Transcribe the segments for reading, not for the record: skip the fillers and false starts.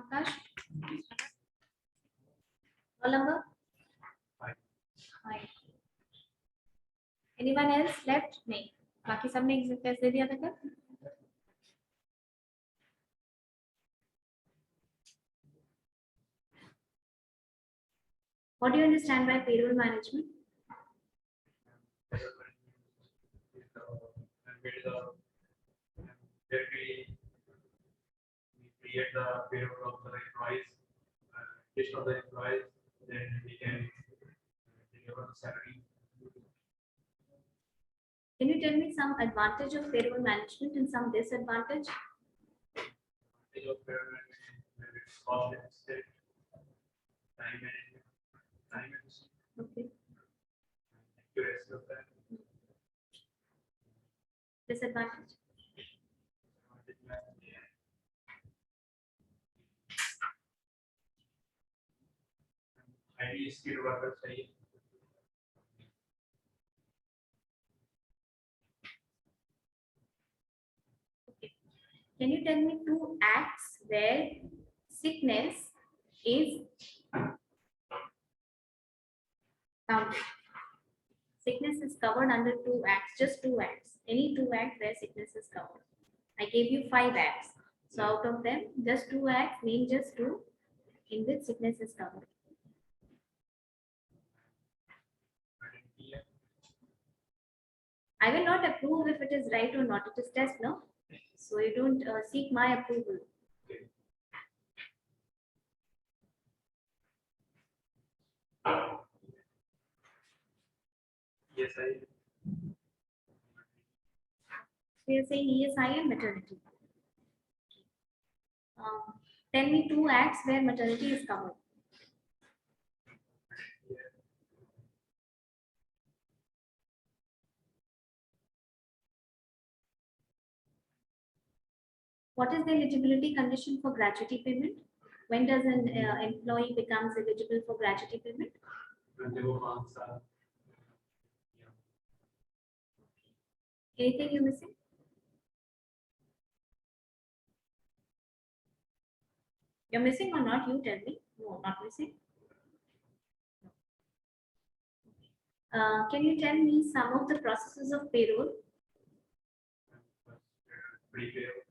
Akash, roll number? 5. Anyone else left? नहीं. बाकी सबने टेस्ट दे दिया था क्या? What do you understand by payroll management? We create the payroll of the employees, list of the employees, then we can deliver the salary. Can you tell me some advantage of payroll management and some disadvantage? Advantage of payroll management, it's cost effective, time management, time efficient. Okay. Accuracy of that. Disadvantage. highly skilled workers चाहिए. Okay. Can you tell me 2 acts where sickness is counted? Sickness is covered under 2 acts, just 2 acts. Any 2 acts where sickness is covered. I gave you 5 acts. So out of them, just 2 acts, name just 2 in which sickness is covered. I will not approve if it is right or not. It is test, no? So you don't seek my approval. Yes, I. So you're saying ESI and maternity. Tell me 2 acts where maternity is covered. What is the eligibility condition for gratuity payment? When does an employee becomes eligible for gratuity payment? Anything you missing? You're missing or not? You tell me. No, not missing. Can you tell me some of the processes of payroll? Pre-payroll.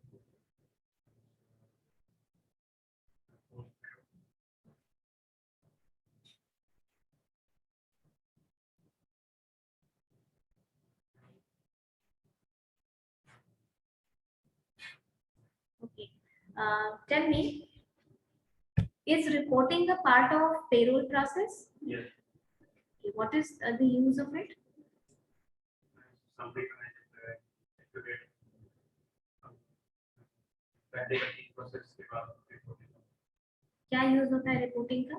Okay. Tell me, is reporting a part of payroll process? Yes. Okay. What is the use of it? Somebody process क्या use होता है reporting का?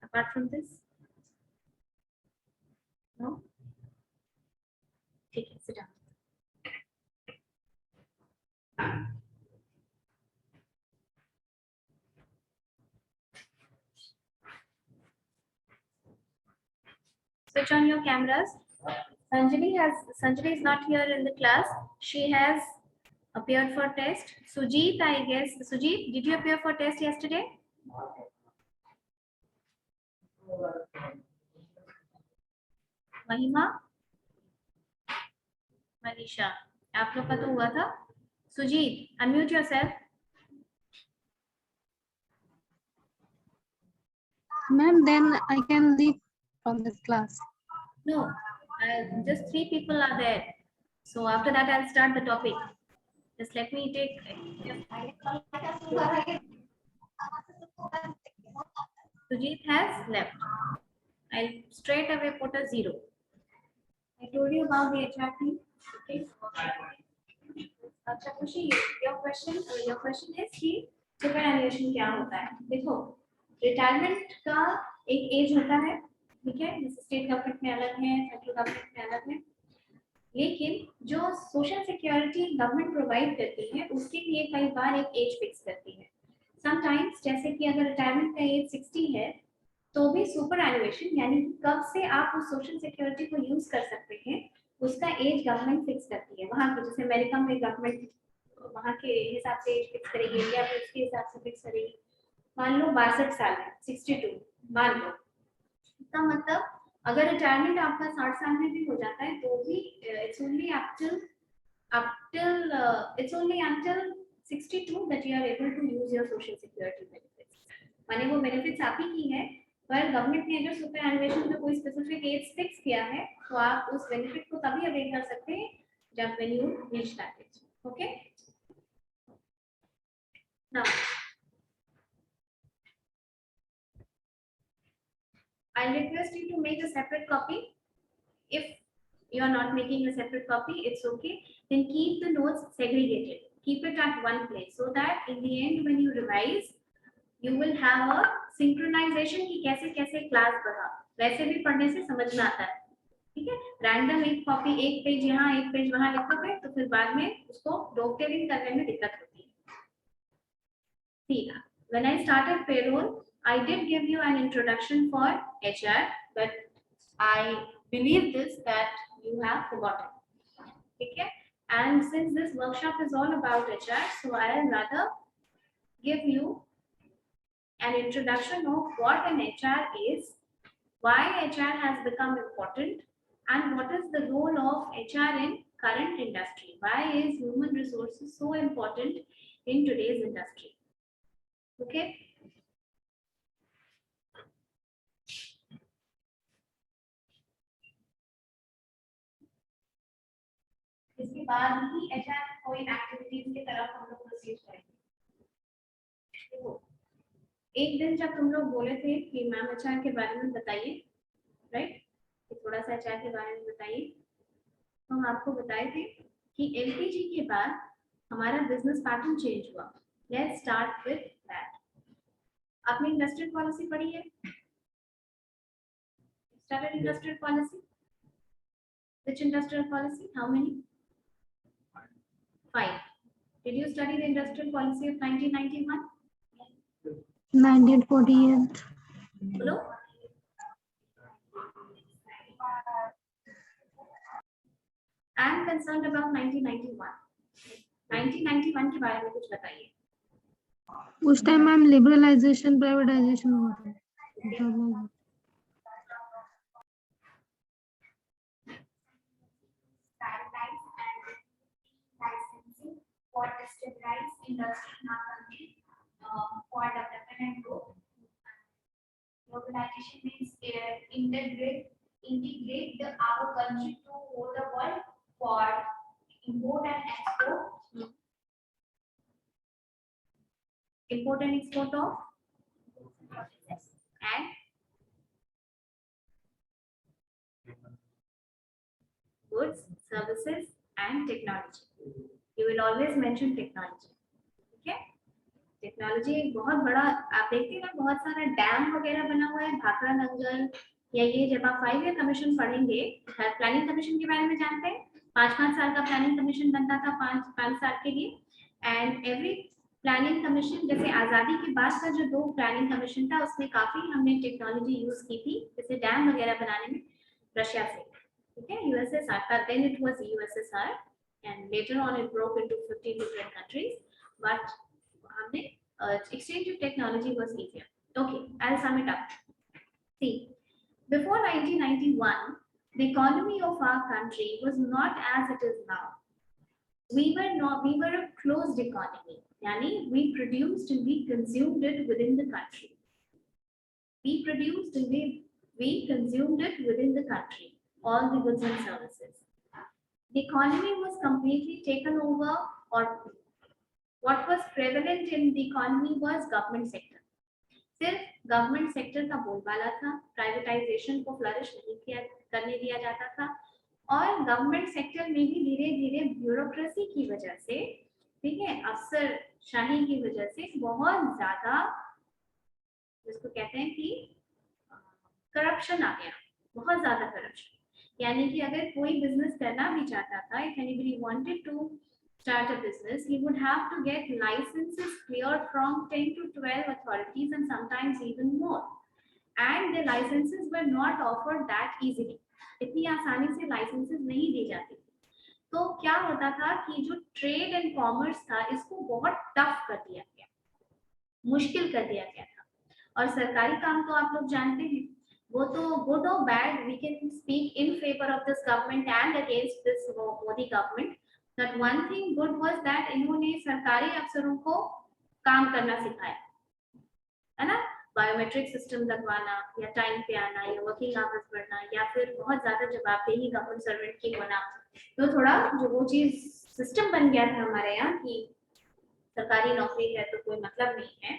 Apart from this, no. ठीक है, sit down. Switch on your cameras. Sanjani is not here in the class. She has appeared for test. Sujit, I guess. Sujit, did you appear for test yesterday? महिमा, मनीषा, आप लोग का तो हुआ था. Sujit, unmute yourself. Ma'am, then I can leave from this class. No, just 3 people are there. So after that, I'll start the topic. Just let me take. Sujit has left. I'll straight away put a 0. I told you about the HR thing. Okay. अच्छा खुशी, your question is कि superannuation क्या होता है? देखो, retirement का एक as होता है, ठीक है? जैसे स्टेट गवर्नमेंट में अलग है, सेंट्रल गवर्नमेंट में अलग है, लेकिन जो सोशल सिक्योरिटी गवर्नमेंट प्रोवाइड करती है उसके लिए कई बार एक एज फिक्स करती है. समटाइम्स जैसे कि अगर रिटायरमेंट का एज 60 है तो भी सुपरएनुएशन यानी कब से आप उस सोशल सिक्योरिटी को यूज कर सकते हैं उसका एज गवर्नमेंट फिक्स करती है वहाँ की, जैसे अमेरिका में गवर्नमेंट वहाँ के हिसाब से एज फिक्स करेगी, इंडिया में उसके हिसाब से फिक्स करेगी। मान लो 62 साल है, 62 मान लो, इसका मतलब अगर रिटायरमेंट आपका 60 साल में भी हो जाता है तो भी it's only it's only until 62 that you are able to use your social security benefits. माने वो बेनिफिट्स आप ही की है, पर गवर्नमेंट ने अगर सुपर एनुएशन में कोई स्पेसिफिक एज फिक्स किया है तो आप उस बेनिफिट को तभी अवेल कर सकते हैं जब when you reach that age. Okay, now I request you to make a separate copy. If you are not making a separate copy, it's okay. Then keep the notes segregated. Keep it at one place so that in the end when you revise, you will have a synchronization कि कैसे कैसे class बढ़ा, वैसे भी पढ़ने से समझ में आता है। ठीक है, रैंडम एक कॉपी, एक पेज यहाँ एक पेज वहाँ लिखोगे तो फिर बाद में उसको डॉक्टरिंग करने में दिक्कत होती है। ठीक है, when I started payroll, I did give you an introduction for HR, but I believe this that you have forgotten. Okay, and since this workshop is all about HR, so I'll rather give you an introduction of what an HR is, why HR has become important, and what is the role of HR in current industry. Why is human resources so important in today's industry? Okay. इसके बाद ही HR कोई activities की तरफ हम लोग proceed करेंगे। देखो, एक दिन जब तुम लोग बोले थे कि मैम एचआर के बारे में बताइए, राइट, थोड़ा सा एचआर के बारे में बताइए, तो हम आपको बताए थे कि एलपीजी के बाद हमारा बिजनेस पैटर्न चेंज हुआ। Let's start with that. आपने इंडस्ट्रियल पॉलिसी पढ़ी है? Started industrial policy? Which industrial policy? How many? 5. Did you study the industrial policy of 1991? 1948. Hello? I am concerned about 1991. 1991 के बारे में कुछ बताइए। उस टाइम मैम लिबरलाइजेशन प्राइवेटाइजेशन हुआ था। For stabilize industry in our country, for development and growth. Globalization means integrate our country to whole the world for import and export. Import and export of and goods, services and technology. You will always mention technology. ठीक है, technology एक बहुत बड़ा, आप देखते हैं ना बहुत सारा डैम वगैरह बना हुआ है, भाखड़ा नंगल, या ये जब आप 5 ईयर कमीशन पढ़ेंगे, प्लानिंग कमीशन के बारे में जानते हैं, 5-5 साल का प्लानिंग कमीशन बनता था 5 साल के लिए, एंड एवरी प्लानिंग कमीशन, जैसे आजादी के बाद का जो 2 प्लानिंग कमीशन था उसमें काफी हमने टेक्नोलॉजी यूज की थी, जैसे डैम वगैरह बनाने में रशिया से। ठीक है, USSR, then it was USSR and later on it broke into 15 different countries, but हमने exchange of technology was easier. Okay, I'll sum it up. See, before 1991 the economy of our country was not as it is now. We were a closed economy, yani we produced and we consumed it within the country. We produced and we consumed it within the country, all the goods and services. The economy was completely taken over, or what was prevalent in the economy was government sector. सिर्फ government sector का बोलबाला था, privatisation को flourish नहीं करने दिया जाता था, और गवर्नमेंट सेक्टर में भी धीरे धीरे ब्यूरोक्रेसी की वजह से, ठीक है, अफसर शाही की वजह से बहुत ज्यादा, जिसको कहते हैं कि करप्शन आ गया, बहुत ज्यादा करप्शन। यानी कि अगर कोई बिजनेस करना भी चाहता था, if anybody wanted to start a business, he would have to get licenses cleared from 10 to 12 authorities and sometimes even more, and the licenses were not offered that easily. इतनी आसानी से लाइसेंसेस नहीं दी जाती। तो क्या होता था कि जो ट्रेड एंड कॉमर्स था इसको बहुत टफ कर दिया गया, मुश्किल कर दिया गया था। और सरकारी काम तो आप लोग जानते हैं, वो तो गुड और bad, we can speak in favour of this government and against this Modi government. That one thing good was that इन्होंने सरकारी अफसरों को काम करना सिखाया, है ना, बायोमेट्रिक सिस्टम लगवाना या टाइम पे आना या वर्किंग आवर्स बढ़ना या फिर बहुत ज्यादा जवाबदेही गवर्नमेंट सर्वेंट की होना। तो थोड़ा जो वो चीज सिस्टम बन गया था हमारे यहाँ कि सरकारी नौकरी है तो कोई मतलब नहीं है,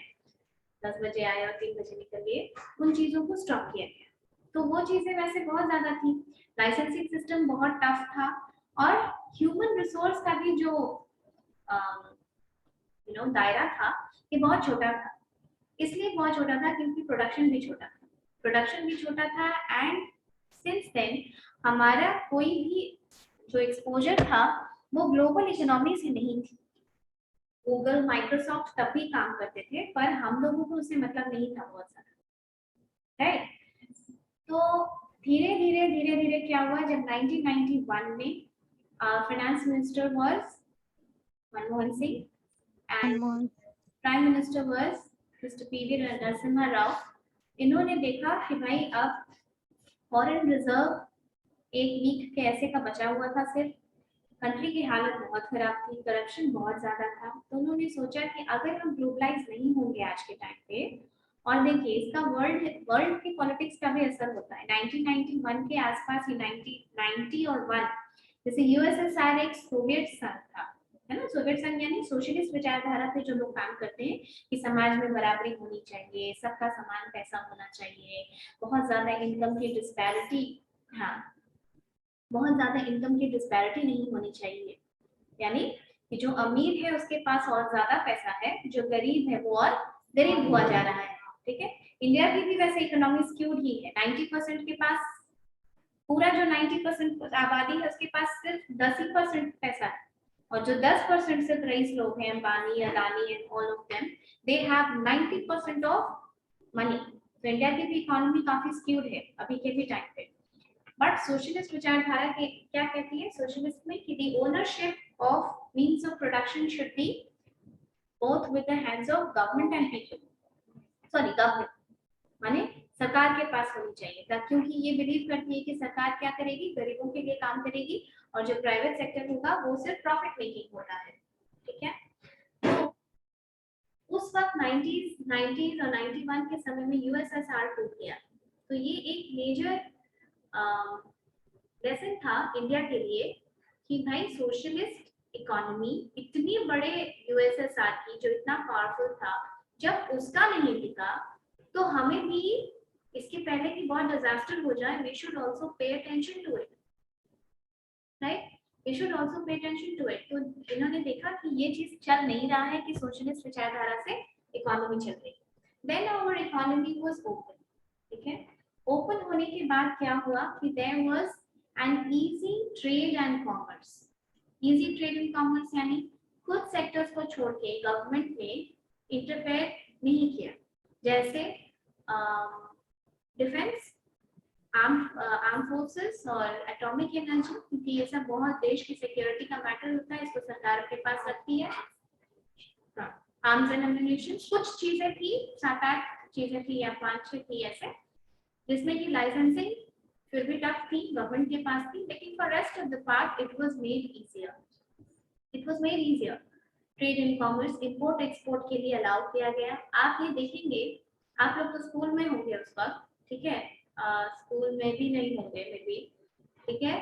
10 बजे आए और 3 बजे निकल गए, उन चीजों को स्टॉप किया गया। तो वो चीजें वैसे बहुत ज्यादा थी, लाइसेंसिंग सिस्टम बहुत टफ था और ह्यूमन रिसोर्स का भी जो दायरा था ये बहुत छोटा था। इसलिए बहुत छोटा था क्योंकि प्रोडक्शन भी छोटा था, एंड सिंस देन हमारा कोई भी जो एक्सपोजर था वो ग्लोबल इकोनॉमी से नहीं थी। गूगल माइक्रोसॉफ्ट तब भी काम करते थे पर हम लोगों को उससे मतलब नहीं था बहुत सारा, राइट। तो धीरे धीरे क्या हुआ, जब 1991 में finance minister was Manmohan Singh and prime minister was mister PV Narasimha Rao. इन्होंने देखा कि भाई अब फॉरेन रिजर्व एक वीक के ऐसे का बचा हुआ था, सिर्फ कंट्री की हालत बहुत खराब थी, करप्शन बहुत ज्यादा था। तो उन्होंने सोचा कि अगर हम ग्लोबलाइज नहीं होंगे आज के टाइम पे, और देखिए इसका वर्ल्ड की पॉलिटिक्स का भी असर होता है। 1991 के आसपास ही 1990 और 1 जैसे यूएसएसआर एक सोवियत संघ था, है ना, सोवियत संघ यानी सोशलिस्ट विचारधारा पे जो लोग काम करते हैं कि समाज में बराबरी होनी चाहिए, सबका समान पैसा होना चाहिए, बहुत ज्यादा इनकम की डिस्पैरिटी, हाँ बहुत ज्यादा इनकम की डिस्पैरिटी नहीं होनी चाहिए, यानी कि जो अमीर है उसके पास और ज्यादा पैसा है, जो गरीब है वो और गरीब हुआ जा रहा है, ठीक है। इंडिया की भी वैसे इकोनॉमी स्क्यूड ही है, 90% के पास, पूरा जो 90% आबादी है उसके पास सिर्फ 10% पैसा है, और जो 10% सिर्फ रईस लोग हैं, Ambani, Adani and all of them, they have 90% of money. तो इंडिया की भी इकोनॉमी काफी स्क्यूड है अभी के भी टाइम पे। बट सोशलिस्ट विचारधारा के क्या कहती है सोशलिस्ट में कि the ownership of means of production should be both with the hands of government and people, sorry government माने सरकार के पास होनी चाहिए, क्योंकि ये बिलीव करती है कि सरकार क्या करेगी, गरीबों के लिए काम करेगी, और जो प्राइवेट सेक्टर होगा वो सिर्फ प्रॉफिट मेकिंग होता है, ठीक है। तो उस वक्त 90s और 91 के समय में यूएसएसआर टूट गया, तो ये एक मेजर लेसन था इंडिया के लिए कि भाई सोशलिस्ट इकोनॉमी इतनी बड़े यूएसएसआर की जो इतना पावरफुल था, जब उसका नहीं टिका तो हमें भी इसके पहले कि बहुत डिजास्टर हो जाए, we should also pay attention to it, right, we should also pay attention to it. तो इन्होंने देखा कि ये चीज चल नहीं रहा है कि सोशलिस्ट विचारधारा से इकोनॉमी चल रही। Then our economy was open, ठीक है। ओपन होने के बाद क्या हुआ कि there was an easy trade and commerce. Easy trade and commerce यानी कुछ सेक्टर्स को छोड़ के गवर्नमेंट ने इंटरफेयर नहीं किया, जैसे डिफेंस, आर्म फोर्सेस और एटॉमिक एनर्जी, क्योंकि ये सब बहुत देश की सिक्योरिटी का मैटर होता है, इसको सरकार के पास रखती है। आर्म्स एंड एम्युनिशन कुछ चीजें थी, 7-8 चीजें थी या 5-6 थी ऐसे, जिसमें कि लाइसेंसिंग फिर भी टफ थी, गवर्नमेंट के पास थी, लेकिन for rest of the part it was made easier, trade and commerce import export के लिए अलाउ किया गया। आप ये देखेंगे, आप लोग तो स्कूल में होंगे उस वक्त, ठीक है, स्कूल में भी नहीं होंगे मे बी, ठीक है,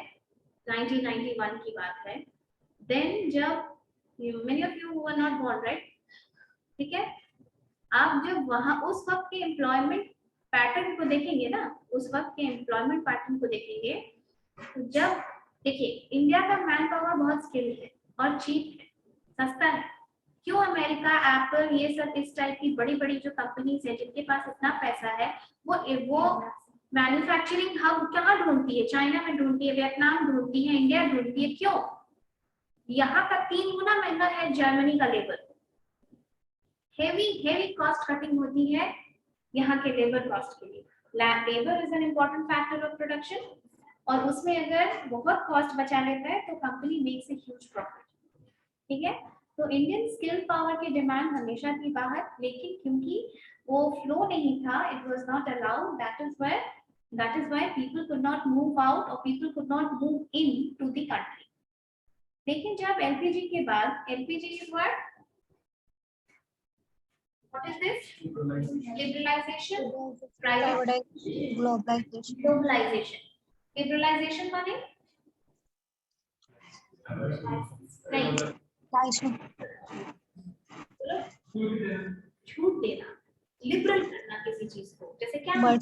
1991 की बात है। देन जब many of you were not born, right, ठीक है, आप जब वहां उस वक्त के एम्प्लॉयमेंट पैटर्न को देखेंगे ना, उस वक्त के एम्प्लॉयमेंट पैटर्न को देखेंगे, तो जब देखिए इंडिया का मैन पावर बहुत स्किल्ड है और चीप है, सस्ता है। क्यों अमेरिका, एप्पल, ये सब इस टाइप की बड़ी बड़ी जो कंपनीज है जिनके पास इतना पैसा है, वो मैन्युफैक्चरिंग हब कहाँ ढूंढती है, चाइना में ढूंढती है, वियतनाम ढूंढती है, इंडिया ढूंढती है। क्यों? यहाँ का 3 गुना महंगा है जर्मनी का लेबर, हेवी कॉस्ट कटिंग होती है यहाँ के लेबर कॉस्ट के लिए। Labour is an important factor of production, और उसमें अगर बहुत कॉस्ट बचा लेता है तो company makes a huge profit. ठीक है, तो इंडियन स्किल पावर की डिमांड हमेशा थी बाहर, लेकिन क्योंकि वो फ्लो नहीं था, it was not allowed, that is why people could not move out और people could not move in to the country. लेकिन जब एलपीजी के बाद, LPG is what is this? Liberalization, Privatization, globalization. globalization. Liberalization माने नहीं, License. छूट देना, liberal करना किसी चीज को, जैसे क्या But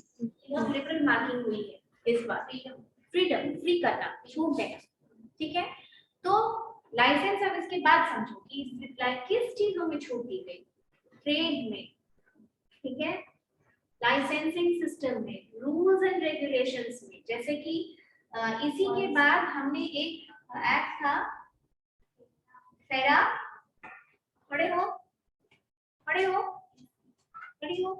बहुत लिबरल मार्किंग हुई है इस बार, फ्रीडम, फ्री करना, छूट देना। ठीक है, तो लाइसेंस अब इसके बाद समझो कि किस चीजों में छूट दी गई, ट्रेड में, ठीक है, लाइसेंसिंग सिस्टम में, रूल्स एंड रेगुलेशंस में, जैसे कि इसी के बाद हमने एक एक्ट था फेरा, खड़े हो खड़े हो खड़े हो,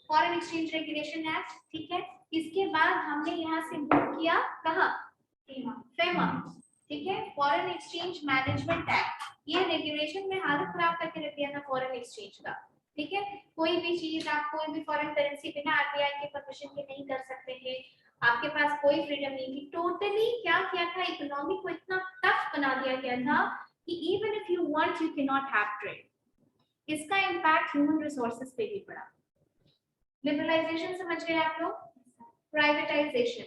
फॉरेन एक्सचेंज रेगुलेशन एक्ट। ठीक है, इसके बाद हमने यहाँ से मूव किया कहाँ, फेमा। ठीक है, फॉरेन एक्सचेंज मैनेजमेंट एक्ट, ये रेगुलेशन में हालत खराब करके रख दिया था फॉरेन एक्सचेंज का। ठीक है, कोई भी चीज आप कोई भी फॉरेन करेंसी बिना आरबीआई के परमिशन के नहीं कर सकते हैं, आपके पास कोई फ्रीडम नहीं थी। टोटली क्या किया था, इकोनॉमी को इतना टफ बना दिया गया था कि even if you want you can not have trade. इसका इम्पैक्ट ह्यूमन रिसोर्सेज पे भी पड़ा। लिबरलाइजेशन समझ गए आप लोग। प्राइवेटाइजेशन,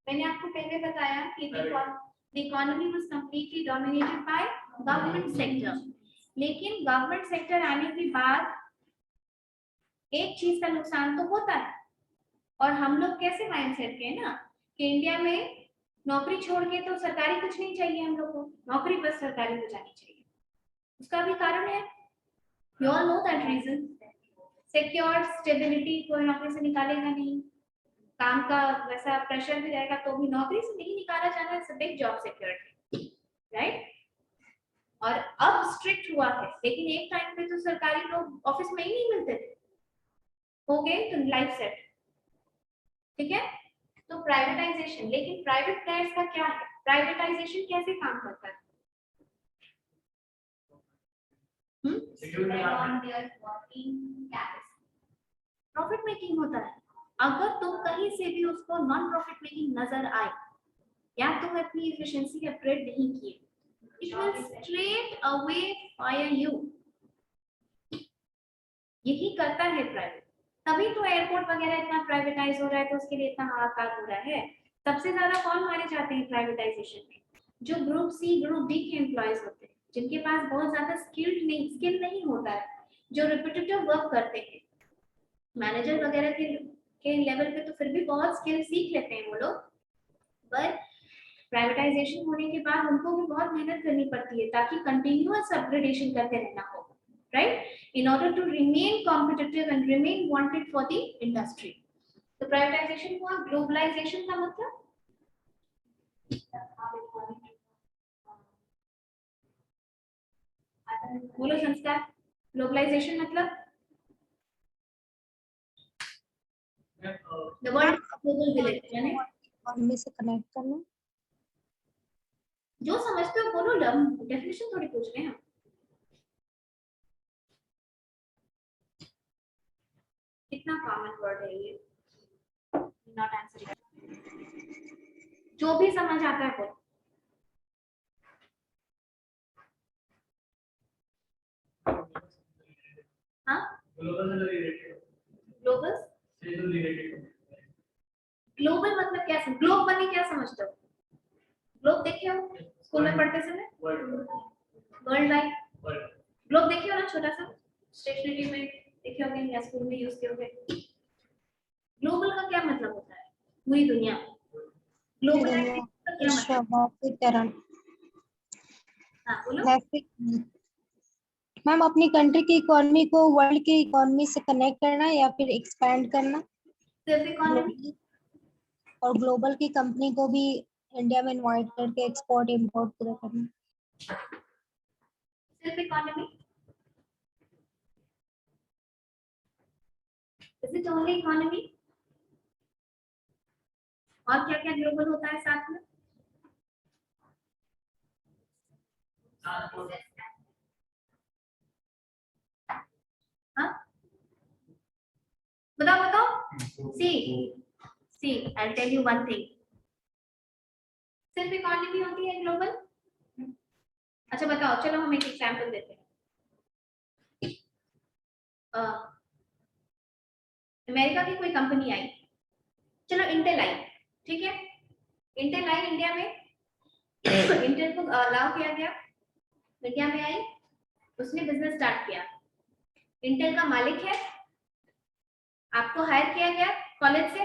मैंने आपको पहले बताया कि the economy was completely dominated by government sector, लेकिन गवर्नमेंट सेक्टर आने के बाद एक चीज का नुकसान तो होता है, और हम लोग कैसे माइंडसेट के हैं ना कि इंडिया में नौकरी छोड़ के तो सरकारी कुछ नहीं चाहिए, हम लोग को नौकरी बस सरकारी हो जानी चाहिए। उसका भी कारण है, you all know that reason, secure stability, कोई नौकरी से निकालेगा नहीं, काम का वैसा प्रेशर भी रहेगा तो भी नौकरी से नहीं निकाला जाना, it's a big job security, right. और अब स्ट्रिक्ट हुआ है, लेकिन एक टाइम पे तो सरकारी लोग ऑफिस में ही नहीं मिलते थे, हो गए तो लाइफ सेट। ठीक है, तो प्राइवेटाइजेशन, लेकिन प्राइवेट प्लेयर्स का क्या है, प्राइवेटाइजेशन कैसे काम करता है, प्रॉफिट मेकिंग होता है। अगर तुम कहीं से भी उसको नॉन प्रॉफिट मेकिंग नजर आए, या तुम अपनी एफिशिएंसी अपग्रेड नहीं किए, it will straight away fire you. यही करता है प्राइवेट, तभी तो एयरपोर्ट वगैरह इतना प्राइवेटाइज हो रहा है, तो उसके लिए इतना हाहाकार हो रहा है। सबसे ज्यादा कौन मारे जाते हैं प्राइवेटाइजेशन में, जो ग्रुप सी ग्रुप डी के एम्प्लॉयज होते हैं, जिनके पास बहुत ज्यादा स्किल नहीं होता है, जो रिपीटेटिव वर्क करते हैं। मैनेजर वगैरह के लेवल पे तो फिर भी बहुत स्किल सीख लेते हैं वो लोग, पर प्राइवेटाइजेशन होने के बाद उनको भी बहुत मेहनत करनी पड़ती है ताकि कंटिन्यूअस अपग्रेडेशन करते रहना हो, right, in order to remain competitive and remain wanted for the industry. तो प्राइवेटाइजेशन हुआ। ग्लोबलाइजेशन का मतलब, बोलो संस्कार, ग्लोबलाइजेशन मतलब the world global village, यानी इकोनॉमी से कनेक्ट करना। जो समझते हो बोलो, डेफिनेशन थोड़ी पूछ रहे हैं हम। कितना कॉमन वर्ड है ये, नॉट आंसरिंग, जो भी समझ आता है बोलो। हाँ, ग्लोबल, ग्लोबल मतलब क्या, ग्लोब बनी क्या समझते हो, ग्लोब देखे हो स्कूल में पढ़ते समय, वर्ल्ड वाइड ग्लोब देखे हो ना, छोटा सा स्टेशनरी में देखे होंगे या स्कूल में यूज किए होंगे। ग्लोबल का क्या मतलब होता है, पूरी दुनिया। ग्लोबलाइजेशन का क्या मतलब, हाँ बोलो। मैम अपनी कंट्री की इकोनॉमी को वर्ल्ड की इकोनॉमी से कनेक्ट करना या फिर एक्सपैंड करना, सिर्फ इकोनॉमी, और ग्लोबल की कंपनी को भी इंडिया में इन्वाइट करके एक्सपोर्ट इंपोर्ट पूरा करना। सिर्फ economy, is it only economy, और क्या क्या ग्लोबल होता है साथ में? हाँ बताओ बताओ। See see I tell you one thing, सिर्फ इकोनॉमी होती है ग्लोबल? अच्छा बताओ, चलो हम एक एग्जांपल देते हैं। अमेरिका की कोई कंपनी आई, चलो इंटेल आई, ठीक है, इंटेल आई इंडिया में, इंटेल को अलाउ किया गया, इंडिया में आई, उसने बिजनेस स्टार्ट किया, इंटेल का मालिक है, आपको हायर किया गया कॉलेज से,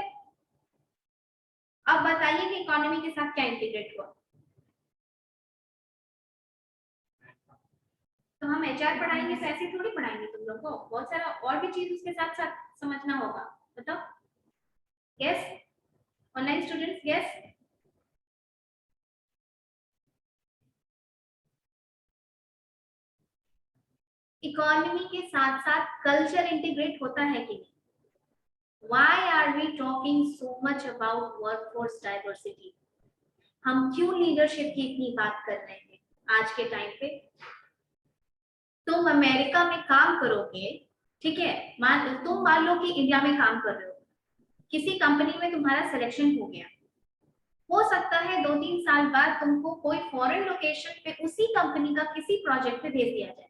अब बताइए कि इकोनॉमी के साथ क्या इंटीग्रेट हुआ? तो हम एचआर पढ़ाएंगे तो ऐसे थोड़ी पढ़ाएंगे तुम लोग को, बहुत सारा और भी चीज उसके साथ साथ समझना होगा। बताओ, yes online students, yes. Economy के साथ साथ कल्चर इंटीग्रेट होता है कि नहीं? Why are we talking so much about workforce diversity? हम क्यों लीडरशिप की इतनी बात कर रहे हैं आज के टाइम पे? तुम अमेरिका में काम करोगे, ठीक है, तुम मान लो कि इंडिया में काम कर रहे हो, किसी कंपनी में तुम्हारा सिलेक्शन हो गया, हो सकता है 2-3 साल बाद तुमको कोई फॉरेन लोकेशन पे उसी कंपनी का किसी प्रोजेक्ट पे भेज दिया जाए,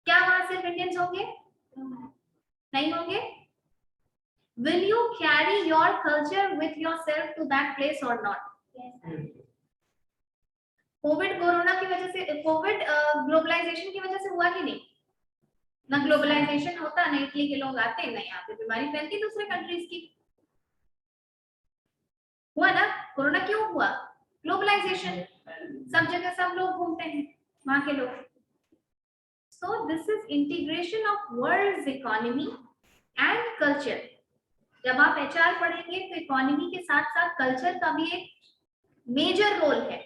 क्या वहां सिर्फ इंडियंस होंगे? नहीं होंगे। Will you carry your culture with yourself to that place or not? Yes. Covid corona की वजह से, कोविड ग्लोबलाइजेशन की वजह से हुआ कि नहीं? ना ग्लोबलाइजेशन होता, ना इटली के लोग आते, ना यहाँ पे बीमारी फैलती दूसरे कंट्रीज की, हुआ ना? कोरोना क्यों हुआ? ग्लोबलाइजेशन, सब जगह सब लोग घूमते हैं वहां के लोग। So this is integration of world's economy and culture. जब आप एचआर पढ़ेंगे तो इकोनॉमी के साथ साथ कल्चर का भी एक मेजर रोल है,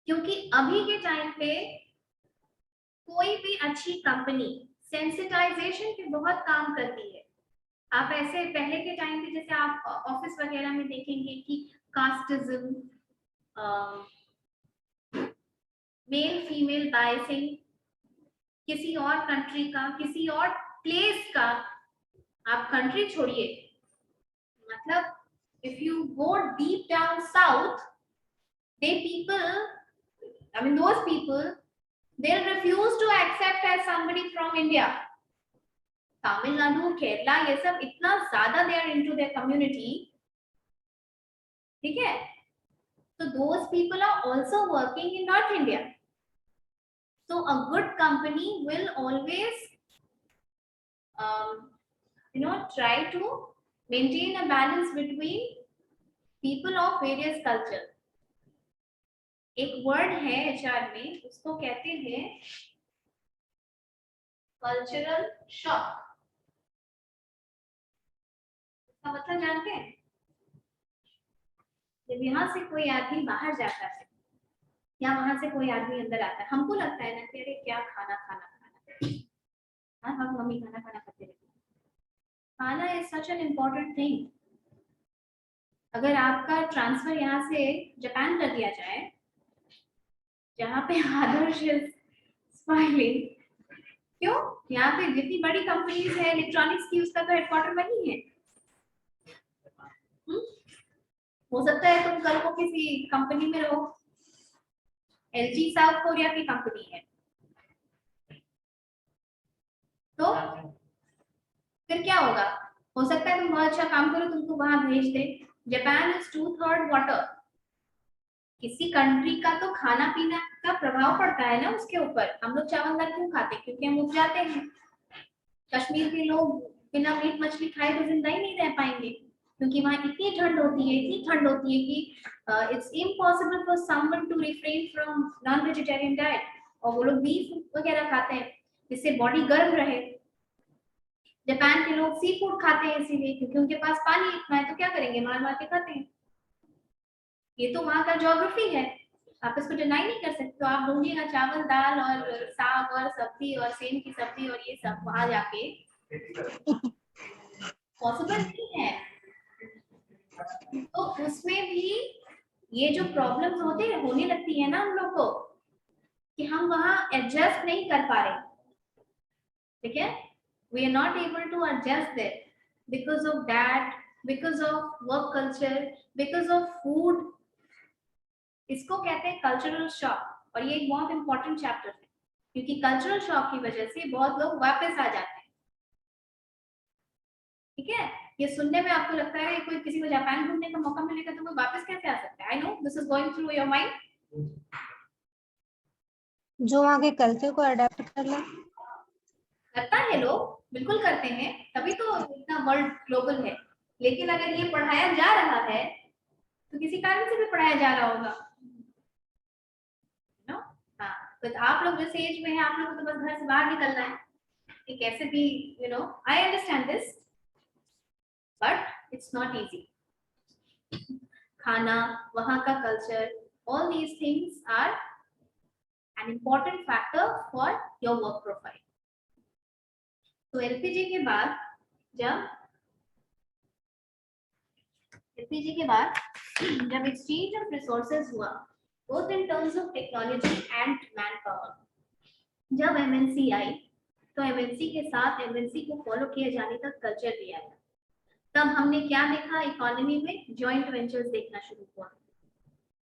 क्योंकि अभी के टाइम पे कोई भी अच्छी कंपनी सेंसिटाइजेशन पे बहुत काम करती है। आप ऐसे पहले के टाइम पे जैसे आप ऑफिस वगैरह में देखेंगे कि कास्टिज्म, मेल फीमेल बायसिंग, किसी और कंट्री का, किसी और प्लेस का, आप कंट्री छोड़िए, मतलब if you go deep down south, those people, they'll refuse to accept as somebody from India. Tamil Nadu, Kerala, ये सब इतना ज्यादा they are into their community, ठीक है? So those people are also working in North India. So a good company will always try to maintain a balance between people of various culture. एक word है HR में, उसको कहते हैं cultural shock. इसका मतलब जानते हैं? जब यहाँ से कोई आदमी बाहर जाता है या वहां से कोई आदमी अंदर आता है, हमको लगता है ना कि अरे क्या खाना खाना खाना, हाँ हम मम्मी खाना खाना खाते रहते हैं। खाना is such an important thing. अगर आपका ट्रांसफर यहाँ से जापान कर दिया जाए, जहाँ पे आदर्श स्माइलिंग, क्यों? यहाँ पे जितनी बड़ी कंपनीज है इलेक्ट्रॉनिक्स की, उसका तो हेडक्वार्टर वही है। हो सकता है तुम कल को किसी कंपनी में रहो, एलजी साउथ कोरिया की कंपनी है, तो फिर क्या होगा? हो सकता है तुम बहुत अच्छा काम करो, तुमको वहां भेज दे। Japan is 2/3 water. किसी कंट्री का तो खाना पीना का प्रभाव पड़ता है ना उसके ऊपर। हम लोग चावल दाल क्यों खाते? क्योंकि हम उग जाते हैं। कश्मीर के लोग बिना मीट मछली खाए तो जिंदा ही नहीं रह पाएंगे, क्योंकि वहाँ इतनी ठंड होती है, इतनी ठंड होती है कि it's impossible for someone to refrain from non vegetarian diet, और वो लोग बीफ वगैरह खाते हैं जिससे बॉडी गर्म रहे। जापान के लोग सी फूड खाते हैं इसीलिए, क्योंकि उनके पास पानी इतना है, तो क्या करेंगे, मार मार के खाते हैं। ये तो वहाँ का ज्योग्राफी है, आप इसको डिनाई नहीं कर सकते। तो आप ढूंढिएगा चावल दाल और साग और सब्जी और सेम की सब्जी और ये सब वहां जाके पॉसिबल नहीं है। तो उसमें भी ये जो प्रॉब्लम्स होने लगती है ना हम लोग को कि हम वहां एडजस्ट नहीं कर पा रहे, ठीक है, we are not able to adjust that because of that, because of work culture, because of food. इसको कहते हैं कल्चरल शॉक, और ये एक बहुत इंपॉर्टेंट चैप्टर है क्योंकि कल्चरल शॉक की वजह से बहुत लोग वापस आ जाते हैं। ठीक है, ये सुनने में आपको लगता है कि कोई किसी को जापान घूमने का मौका मिलेगा तो वो वापस कैसे आ सकता है? I know this is going through your mind. जो वहाँ के कल्चर को अडेप्ट कर ले। करता है लोग, बिल्कुल करते हैं, तभी तो इतना वर्ल्ड ग्लोबल है। लेकिन अगर ये पढ़ाया जा रहा है तो किसी कारण से भी पढ़ाया जा रहा होगा, नो? हाँ, तो आप लोग जिस एज में हैं आप लोग को तो बस घर से बाहर निकलना है कि कैसे भी, you know, I understand this, but it's not easy. खाना, वहाँ का culture, all these things are an important factor for your work profile. तो एलपीजी के बाद जब एक्सचेंज ऑफ रिसोर्सेज हुआ both in terms of technology and manpower, जब MNC आई तो एमएनसी के साथ एमएनसी को फॉलो किए जाने का कल्चर भी आया। तब हमने क्या देखा, इकोनॉमी में जॉइंट वेंचर्स देखना शुरू हुआ।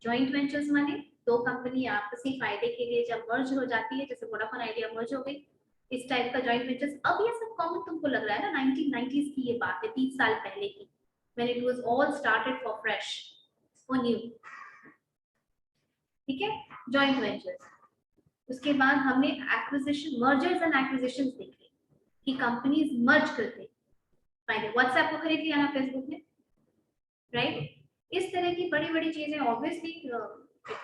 जॉइंट वेंचर्स माने दो कंपनी आपसी फायदे के लिए जब मर्ज हो जाती है, जैसे वोडाफोन आइडिया मर्ज हो गई, इस टाइप का जॉइंट वेंचर्स। अब ये सब कॉमन तुमको लग रहा है ना, 1990s की ये बात है, 30 साल पहले की, when it was all started for fresh for new, ठीक है, जॉइंट वेंचर्स। उसके बाद हमने एक्विजिशन, मर्जर्स एंड एक्विजिशंस देखे कि कंपनीज मर्ज करते, फायदे, व्हाट्सएप को खरीद लिया ना फेसबुक ने, राइट? इस तरह की बड़ी बड़ी चीजें, obviously it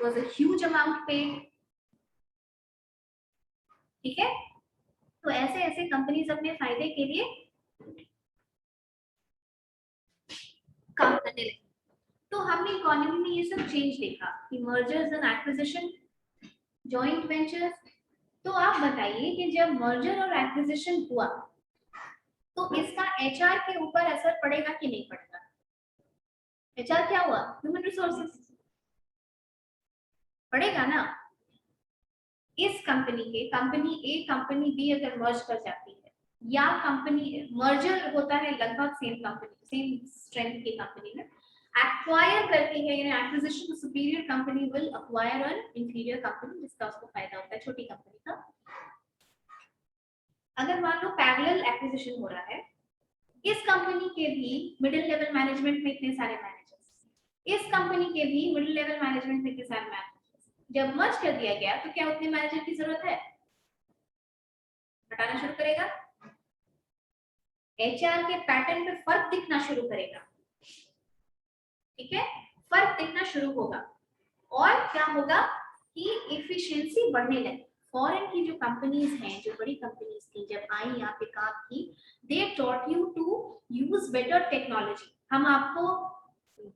was a huge amount paid, ठीक है। तो ऐसे ऐसे कंपनीज अपने फायदे के लिए काम करने लगी। तो हमने इकोनॉमी में ये सब चेंज देखा कि mergers and acquisition, joint ventures. तो आप बताइए कि जब मर्जर और एक्विजिशन हुआ तो इसका एचआर के ऊपर असर पड़ेगा कि नहीं पड़ेगा? एचआर क्या हुआ? ह्यूमन रिसोर्सेज, पड़ेगा ना। इस कंपनी ए कंपनी बी अगर मर्ज कर जाती है, या कंपनी मर्जर होता है लगभग सेम कंपनी, सेम स्ट्रेंथ की कंपनी में एक्वायर करती है, यानी acquisition, superior company will acquire N inferior company, जिसका उसको फायदा होता है, छोटी कंपनी का। अगर मान लो पैरेलल एक्विजिशन हो रहा है, इस कंपनी के भी मिडिल लेवल मैनेजमेंट में इतने सारे मैनेजर्स, इस कंपनी के भी मिडिल लेवल मैनेजमेंट में इतने सारे मैनेजर्स, जब मर्ज कर दिया गया तो क्या उतने मैनेजर की जरूरत है? हटाना शुरू करेगा, एचआर के पैटर्न पे फर्क दिखना शुरू करेगा, ठीक है, फर्क दिखना शुरू होगा। और क्या होगा कि एफिशिएंसी बढ़ने लगी। फॉरेन की जो कंपनीज हैं, जो बड़ी कंपनीज थी, जब आई यहाँ पे काम की, they taught you to use better technology. हम आपको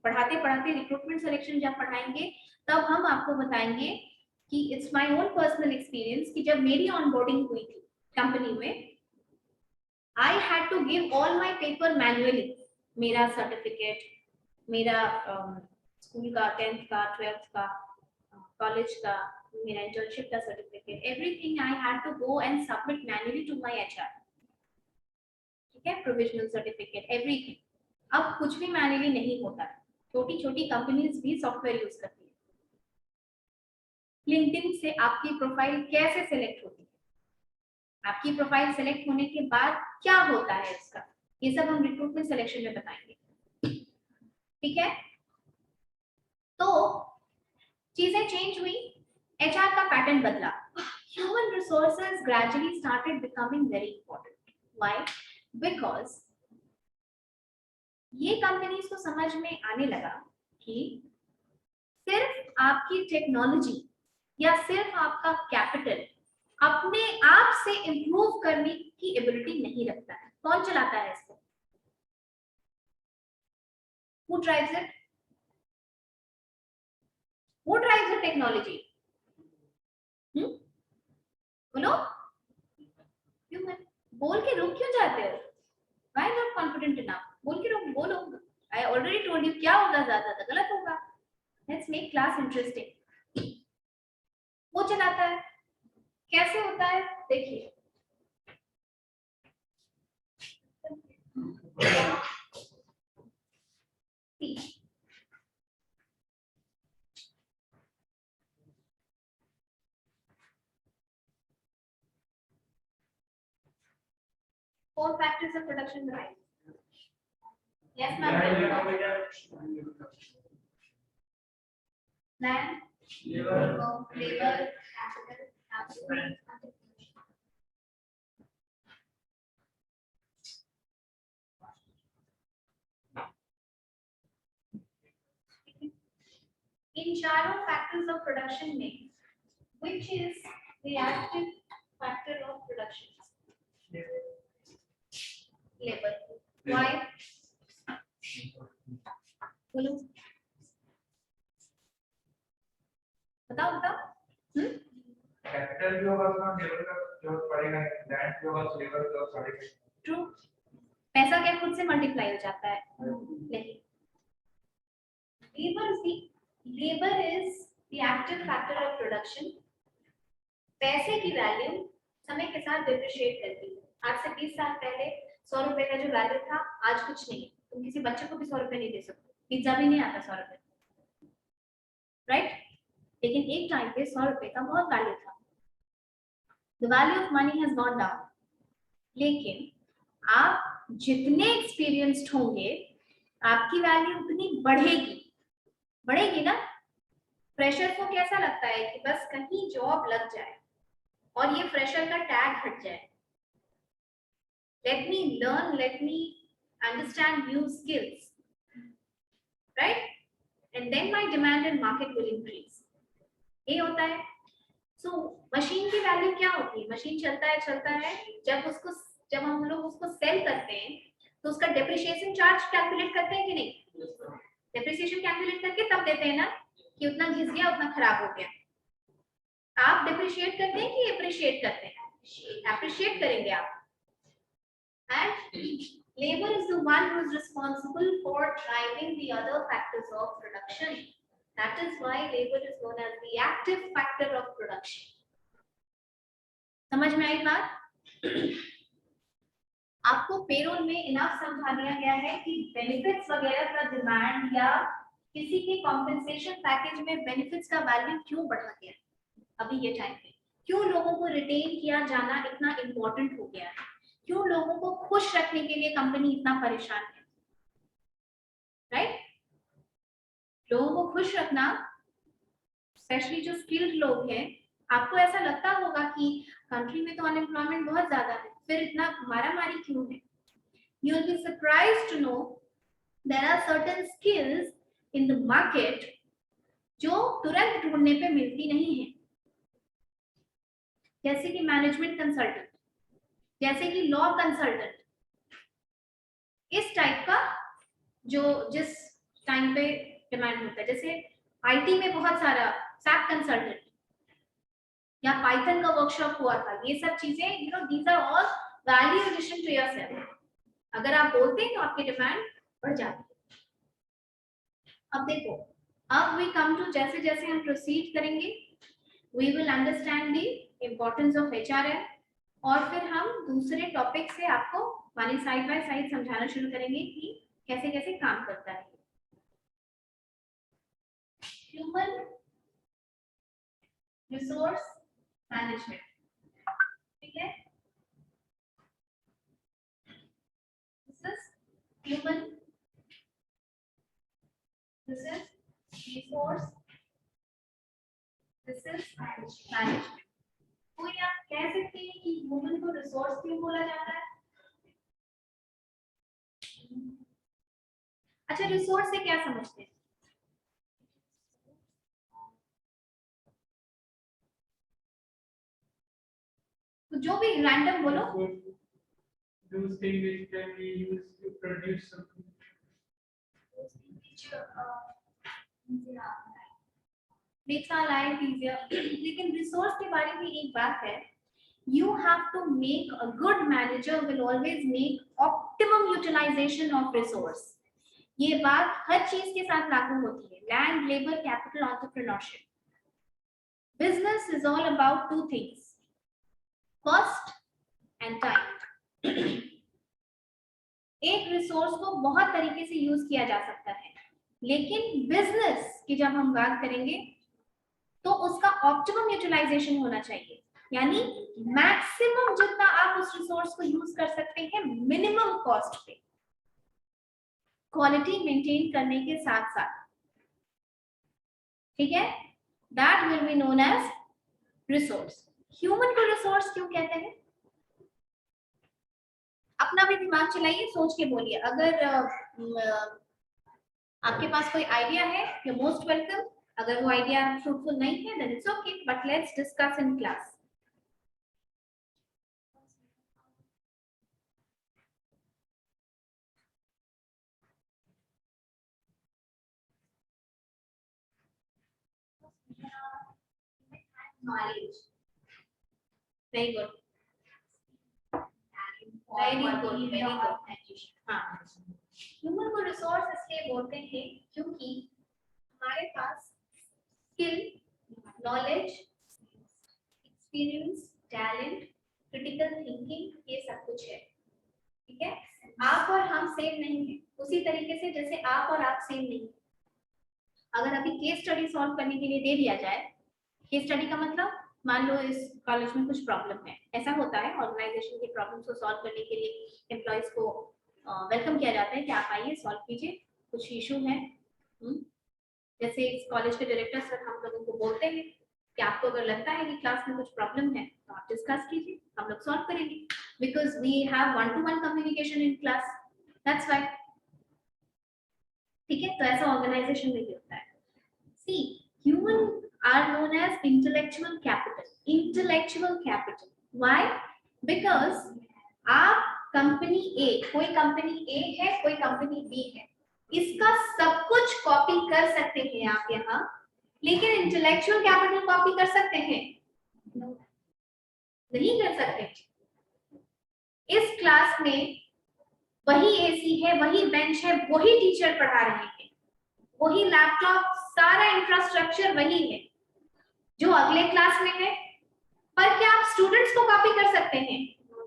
पढ़ाते पढ़ाते रिक्रूटमेंट सिलेक्शन जब पढ़ाएंगे तब हम आपको बताएंगे कि it's my own personal experience कि जब मेरी ऑनबोर्डिंग हुई थी कंपनी में, I had to give all my paper manually. मेरा सर्टिफिकेट, मेरा स्कूल का, 10th का, 12th का, कॉलेज का, मेरा इंटर्नशिप का certificate, everything I had to go and submit manually to my HR, ठीक है, प्रोविजनल सर्टिफिकेट, एवरीथिंग। अब कुछ भी मैन्युअली नहीं होता है, छोटी छोटी कंपनीज भी सॉफ्टवेयर यूज करती है। लिंक्डइन से आपकी प्रोफाइल कैसे सिलेक्ट होती है, आपकी प्रोफाइल सिलेक्ट होने के बाद क्या होता है इसका, ये सब हम रिक्रूटमेंट सिलेक्शन में बताएंगे, ठीक है। तो चीजें चेंज हुई, एचआर का पैटर्न बदला, human resources gradually started becoming very important. Why? Because ये कंपनीज को समझ में आने लगा कि सिर्फ आपकी टेक्नोलॉजी या सिर्फ आपका कैपिटल अपने आप से इंप्रूव करने की एबिलिटी नहीं रखता है। कौन चलाता है इसको? Who drives it? Who drives the technology? बोलो, human। बोल के रुक क्यों जाते हो? Why not confident enough? बोल के रुक, बोलो, आई ऑलरेडी टोल्ड यू क्या होगा, ज्यादा गलत होगा. Let's make class interesting. वो चलाता है, कैसे होता है देखिए. Four factors of production variety. Yes, ma'am. Land, labor, capital. In चारों factors of production में, which is the active factor of production? Labor. Why? बोलो. बताओ. कैपिटल भी होगा तो लेबर का जरूरत पड़ेगा, लैंड भी होगा तो लेबर का जरूरत पड़ेगा. ट्रू. पैसा क्या खुद से मल्टीप्लाई हो जाता है? नहीं. Labor is the active factor of production. पैसे की वैल्यू समय के साथ डिप्रिशिएट करती है. आज से 20 साल पहले 100 रुपए का जो वैल्यू था, आज कुछ नहीं. तुम किसी बच्चे को भी 100 रुपए नहीं दे सकते. पिज्जा भी नहीं आता 100 रुपए, राइट? लेकिन एक टाइम पे 100 रुपए का बहुत वैल्यू था. The value of money has gone down. लेकिन आप जितने एक्सपीरियंस्ड होंगे, आपकी वैल्यू उतनी बढ़ेगी ना. फ्रेशर को कैसा लगता है कि बस कहीं जॉब लग जाए और ये फ्रेशर का टैग हट जाए. Let me learn, let me understand new skills, right? And then my demand in market will increase. ये होता है. So मशीन की वैल्यू क्या होती है? मशीन चलता है. जब हम लोग उसको सेल करते हैं तो उसका डेप्रिसिएशन चार्ज कैलकुलेट करते हैं कि नहीं? डेप्रिसिएशन कैलकुलेट करके तब देते हैं ना कि उतना घिस गया, उतना खराब हो गया. आप डेप्रिशिएट करते हैं कि एप्रिशिएट करते हैं? एप्रिशिएट करेंगे आप. And labor is the one who is responsible for driving the other factors of production. That is why labor is known as the active factor of production. समझ में आई बात? आपको पेरोल में इनफ समझा दिया गया है कि बेनिफिट्स वगैरह का डिमांड या किसी के कॉम्पेंसेशन पैकेज में बेनिफिट्स का वैल्यू क्यों बढ़ा गया अभी ये टाइम पे, क्यों लोगों को रिटेन किया जाना इतना इम्पोर्टेंट हो गया है, क्यों लोगों को खुश रखने के लिए कंपनी इतना परेशान है, राइट? लोगों को खुश रखना, स्पेशली जो स्किल्ड लोग हैं. आपको ऐसा लगता होगा कि कंट्री में तो अनएम्प्लॉयमेंट बहुत ज्यादा है, फिर इतना मारामारी क्यों है? You will be surprised to know there are certain skills in the market जो तुरंत ढूंढने पे मिलती नहीं है, जैसे कि मैनेजमेंट कंसल्टेंट, जैसे कि लॉ कंसल्टेंट. इस टाइप का जो जिस टाइम पे डिमांड होता है, जैसे आईटी में बहुत सारा सैप कंसल्टेंट या पाइथन का वर्कशॉप हुआ था. ये सब चीजें these are all value addition to yourself. अगर आप बोलते हैं तो आपकी डिमांड बढ़ जाती है. अब देखो, अब वी कम टू जैसे जैसे हम प्रोसीड करेंगे we will understand the importance of HRM और फिर हम दूसरे टॉपिक से आपको माने साइड बाय साइड समझाना शुरू करेंगे कि कैसे कैसे काम करता है. ह्यूमन रिसोर्स मैनेजमेंट, ठीक है? This is human, this is resource, this is management. कोई आप कह सकते हैं कि ह्यूमन को रिसोर्स क्यों बोला जाता है? अच्छा, रिसोर्स से क्या समझते हैं? तो जो भी रैंडम बोलो. Those things which can be used to produce something. Makes our life easier. लेकिन रिसोर्स के बारे में एक बात है, you have to make a good manager will always make optimum utilization of resource. ये बात हर चीज के साथ लागू होती है, land, labour, capital, entrepreneurship. Business is all about two things, cost and time. एक रिसोर्स को बहुत तरीके से यूज किया जा सकता है, लेकिन बिजनेस की जब हम बात करेंगे तो उसका ऑप्टिमम यूटिलाइजेशन होना चाहिए, यानी मैक्सिमम जितना आप उस रिसोर्स को यूज कर सकते हैं मिनिमम कॉस्ट पे, क्वालिटी मेंटेन करने के साथ साथ। ठीक है, that will be known as resource. Human को रिसोर्स क्यों कहते हैं? अपना भी दिमाग चलाइए, सोच के बोलिए। अगर आपके पास कोई आइडिया है, यू मोस्ट वेलकम। अगर वो आइडिया फ्रूटफुल नहीं है then it's okay, but let's discuss in class. Knowledge. Very good. Very good. Very good. हाँ, ह्यूमन को रिसोर्स इसलिए बोलते हैं क्योंकि हमारे पास skill, knowledge, experience, talent, critical thinking, ये सब कुछ है। ठीक है, आप और हम सेम नहीं है, उसी तरीके से जैसे आप और आप सेम नहीं। अगर अभी केस स्टडी सॉल्व करने के लिए दे दिया जाए, केस स्टडी का मतलब मान लो इस कॉलेज में कुछ प्रॉब्लम है, ऐसा होता है ऑर्गेनाइजेशन की प्रॉब्लम्स को सॉल्व करने के लिए एम्प्लॉइज को वेलकम किया जाता है कि आप आइए सॉल्व कीजिए, कुछ इशू है। जैसे इस कॉलेज के डायरेक्टर सर हम लोगों को बोलते हैं कि आपको अगर लगता है कि क्लास में कुछ प्रॉब्लम है तो आप डिस्कस कीजिए, हम लोग सॉल्व करेंगे, because we have 1-to-1 communication in class, that's why. ठीक है, तो ऐसा ऑर्गेनाइजेशन में भी होता है। See, human are known as intellectual capital. Intellectual capital. Why? Because आप कंपनी ए, कोई कंपनी ए है, कोई कंपनी बी है, इसका सब कुछ कॉपी कर सकते हैं आप यहाँ, लेकिन इंटेलेक्चुअल कैपिटल कॉपी कर सकते हैं? नहीं कर सकते। इस क्लास में वही एसी है, वही बेंच है, वही टीचर पढ़ा रहे हैं, वही लैपटॉप, सारा इंफ्रास्ट्रक्चर वही है जो अगले क्लास में है, पर क्या आप स्टूडेंट्स को कॉपी कर सकते हैं?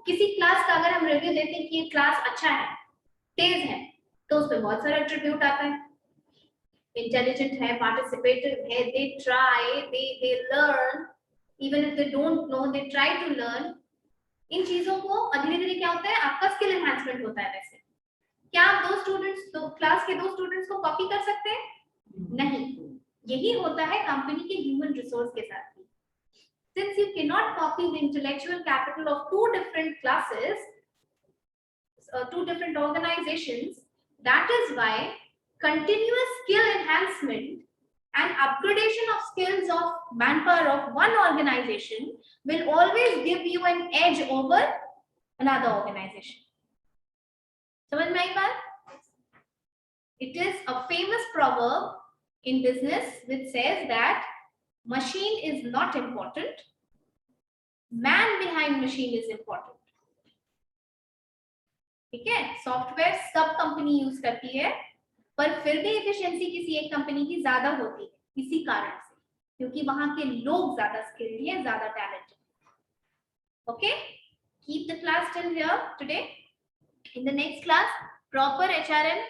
किसी क्लास का अगर हम रिव्यू देते हैं कि ये क्लास अच्छा है, तेज है, तो उसमें बहुत सारे एट्रीब्यूट आता है, इंटेलिजेंट है, पार्टिसिपेटिव है, they try, they learn, even if they don't know they try to learn. इन चीजों को धीरे-धीरे क्या होता है, आपका स्किल एनहांसमेंट होता है। वैसे क्या आप क्लास के दो स्टूडेंट्स को कॉपी कर सकते हैं? नहीं। यही होता है कंपनी के ह्यूमन रिसोर्स के साथ भी। Since you cannot copy the intellectual capital of two different classes, two different organizations, that is why continuous skill enhancement and upgradation of skills of manpower of one organization will always give you an edge over another organization. समझ में आई बात? It is a famous proverb in business which says that machine is not important, man behind machine is important. ठीक है, software सब company use करती है, पर फिर भी एफिशिएंसी किसी एक कंपनी की ज्यादा होती है, इसी कारण से, क्योंकि वहां के लोग ज्यादा स्किल्ड हैं, ज्यादा talented. Okay, keep the class till here today. In the next class, proper HRM